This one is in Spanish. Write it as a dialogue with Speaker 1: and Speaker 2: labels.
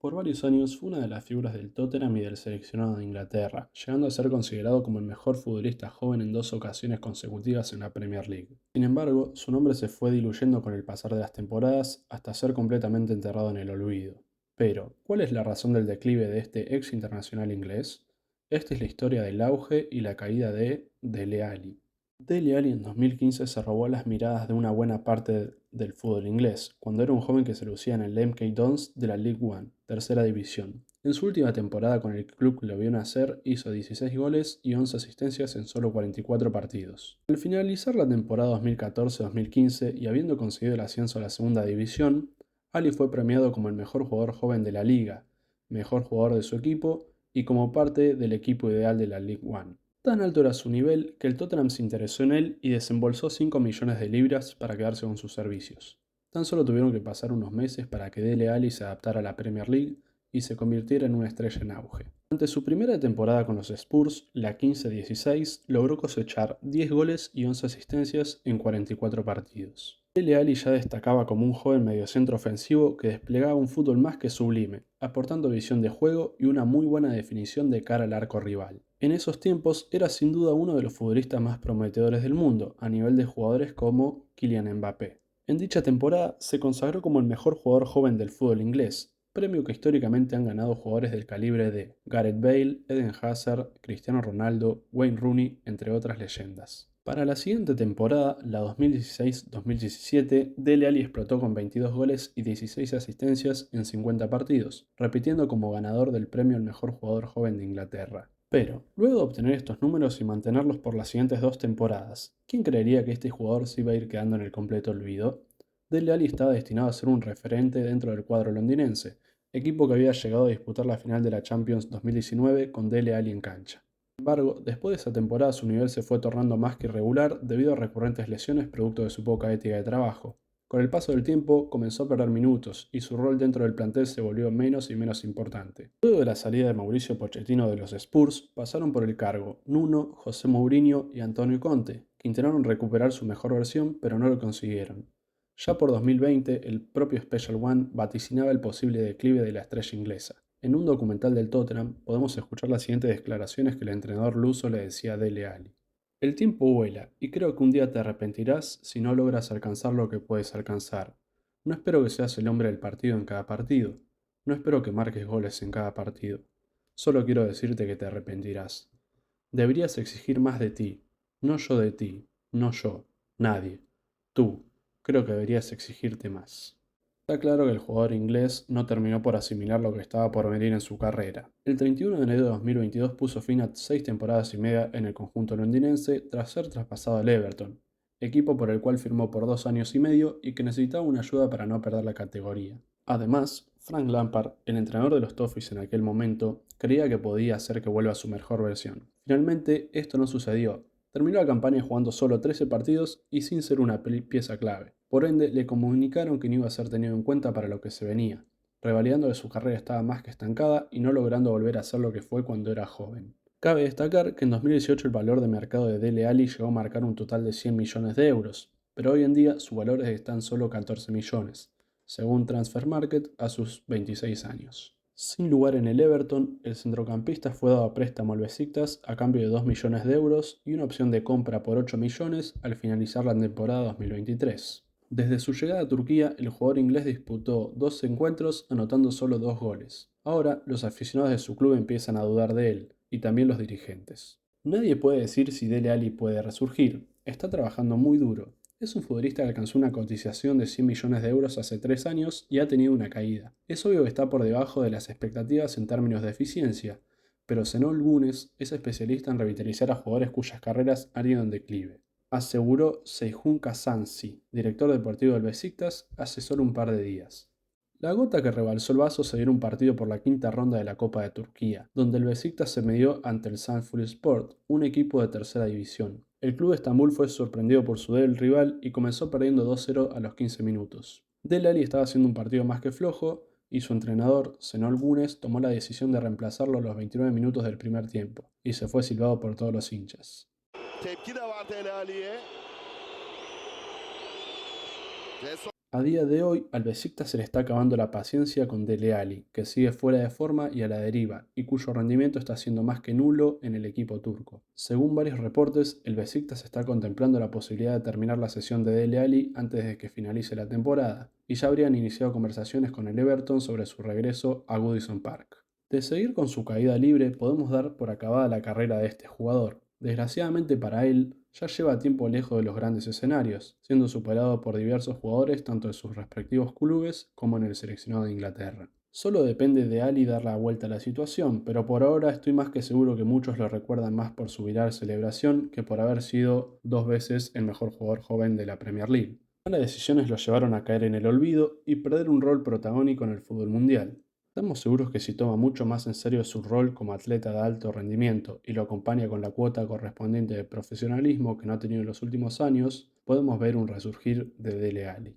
Speaker 1: Por varios años fue una de las figuras del Tottenham y del seleccionado de Inglaterra, llegando a ser considerado como el mejor futbolista joven en dos ocasiones consecutivas en la Premier League. Sin embargo, su nombre se fue diluyendo con el pasar de las temporadas hasta ser completamente enterrado en el olvido. Pero, ¿cuál es la razón del declive de este ex internacional inglés? Esta es la historia del auge y la caída de Dele Alli. Dele Alli en 2015 se robó las miradas de una buena parte del fútbol inglés, cuando era un joven que se lucía en el MK Dons de la League One, tercera división. En su última temporada con el club que lo vio nacer, hizo 16 goles y 11 asistencias en solo 44 partidos. Al finalizar la temporada 2014-2015 y habiendo conseguido el ascenso a la segunda división, Ali fue premiado como el mejor jugador joven de la liga, mejor jugador de su equipo y como parte del equipo ideal de la League One. Tan alto era su nivel que el Tottenham se interesó en él y desembolsó 5 millones de libras para quedarse con sus servicios. Tan solo tuvieron que pasar unos meses para que Dele Alli se adaptara a la Premier League y se convirtiera en una estrella en auge. Durante su primera temporada con los Spurs, la 15-16, logró cosechar 10 goles y 11 asistencias en 44 partidos. Dele Alli ya destacaba como un joven mediocentro ofensivo que desplegaba un fútbol más que sublime, aportando visión de juego y una muy buena definición de cara al arco rival. En esos tiempos era sin duda uno de los futbolistas más prometedores del mundo, a nivel de jugadores como Kylian Mbappé. En dicha temporada se consagró como el mejor jugador joven del fútbol inglés, premio que históricamente han ganado jugadores del calibre de Gareth Bale, Eden Hazard, Cristiano Ronaldo, Wayne Rooney, entre otras leyendas. Para la siguiente temporada, la 2016-2017, Dele Alli explotó con 22 goles y 16 asistencias en 50 partidos, repitiendo como ganador del premio al mejor jugador joven de Inglaterra. Pero, luego de obtener estos números y mantenerlos por las siguientes dos temporadas, ¿quién creería que este jugador se iba a ir quedando en el completo olvido? Dele Alli estaba destinado a ser un referente dentro del cuadro londinense, equipo que había llegado a disputar la final de la Champions 2019 con Dele Alli en cancha. Sin embargo, después de esa temporada su nivel se fue tornando más que irregular debido a recurrentes lesiones producto de su poca ética de trabajo. Con el paso del tiempo comenzó a perder minutos y su rol dentro del plantel se volvió menos y menos importante. Luego de la salida de Mauricio Pochettino de los Spurs, pasaron por el cargo Nuno, José Mourinho y Antonio Conte, que intentaron recuperar su mejor versión pero no lo consiguieron. Ya por 2020, el propio Special One vaticinaba el posible declive de la estrella inglesa. En un documental del Tottenham podemos escuchar las siguientes declaraciones que el entrenador luso le decía a Dele Alli. El tiempo vuela, y creo que un día te arrepentirás si no logras alcanzar lo que puedes alcanzar. No espero que seas el hombre del partido en cada partido. No espero que marques goles en cada partido. Solo quiero decirte que te arrepentirás. Deberías exigir más de ti. No yo de ti. No yo. Nadie. Tú. Creo que deberías exigirte más. Está claro que el jugador inglés no terminó por asimilar lo que estaba por venir en su carrera. El 31 de enero de 2022 puso fin a 6 temporadas y media en el conjunto londinense tras ser traspasado al Everton, equipo por el cual firmó por 2 años y medio y que necesitaba una ayuda para no perder la categoría. Además, Frank Lampard, el entrenador de los Toffees en aquel momento, creía que podía hacer que vuelva a su mejor versión. Finalmente, esto no sucedió. Terminó la campaña jugando solo 13 partidos y sin ser una pieza clave. Por ende, le comunicaron que no iba a ser tenido en cuenta para lo que se venía, revalidando que su carrera estaba más que estancada y no logrando volver a ser lo que fue cuando era joven. Cabe destacar que en 2018 el valor de mercado de Dele Alli llegó a marcar un total de 100 millones de euros, pero hoy en día su valor es de tan solo 14 millones, según Transfermarkt a sus 26 años. Sin lugar en el Everton, el centrocampista fue dado a préstamo al Besiktas a cambio de 2 millones de euros y una opción de compra por 8 millones al finalizar la temporada 2023. Desde su llegada a Turquía, el jugador inglés disputó 12 encuentros anotando solo 2 goles. Ahora, los aficionados de su club empiezan a dudar de él, y también los dirigentes. Nadie puede decir si Dele Alli puede resurgir. Está trabajando muy duro. Es un futbolista que alcanzó una cotización de 100 millones de euros hace 3 años y ha tenido una caída. Es obvio que está por debajo de las expectativas en términos de eficiencia, pero Zenón Gunes es especialista en revitalizar a jugadores cuyas carreras han ido en declive, aseguró Seyhun Kazansi, director deportivo del Besiktas, hace solo un par de días. La gota que rebalsó el vaso se dio en un partido por la quinta ronda de la Copa de Turquía, donde el Besiktas se midió ante el Sport, un equipo de tercera división. El club de Estambul fue sorprendido por su débil rival y comenzó perdiendo 2-0 a los 15 minutos. Dele Alli estaba haciendo un partido más que flojo y su entrenador, Zenol Gunes, tomó la decisión de reemplazarlo a los 29 minutos del primer tiempo, y se fue silbado por todos los hinchas. A día de hoy, al Besiktas se le está acabando la paciencia con Dele Alli, que sigue fuera de forma y a la deriva, y cuyo rendimiento está siendo más que nulo en el equipo turco. Según varios reportes, el Besiktas está contemplando la posibilidad de terminar la cesión de Dele Alli antes de que finalice la temporada, y ya habrían iniciado conversaciones con el Everton sobre su regreso a Goodison Park. De seguir con su caída libre, podemos dar por acabada la carrera de este jugador. Desgraciadamente para él, ya lleva tiempo lejos de los grandes escenarios, siendo superado por diversos jugadores tanto en sus respectivos clubes como en el seleccionado de Inglaterra. Solo depende de Ali dar la vuelta a la situación, pero por ahora estoy más que seguro que muchos lo recuerdan más por su viral celebración que por haber sido 2 veces el mejor jugador joven de la Premier League. Malas decisiones lo llevaron a caer en el olvido y perder un rol protagónico en el fútbol mundial. Estamos seguros que si toma mucho más en serio su rol como atleta de alto rendimiento y lo acompaña con la cuota correspondiente de profesionalismo que no ha tenido en los últimos años, podemos ver un resurgir de Dele Alli.